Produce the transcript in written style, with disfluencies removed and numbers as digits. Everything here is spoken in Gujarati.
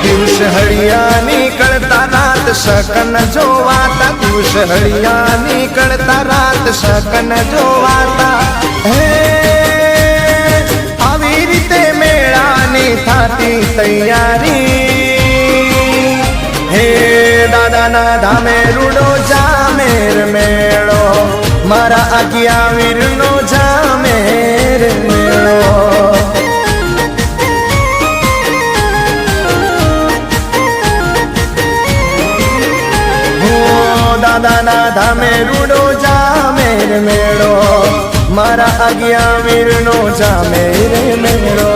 દિવસ હળિયા નીકળતા રાત શકન જોવાતા, દિવસ હળિયા નીકળતા રાત શકન જોવાતા. હે આવી રીતે મેળાની થાતી તૈયારી. હે દાદાના ધામે રૂડો જામેર મેળો, મારા આજ્ઞા વીરનો જામેર મેળો. દાદાના ધામે રૂડો જામેર મેળો, મારા આજ્ઞા વીરનો જામેર મેળો.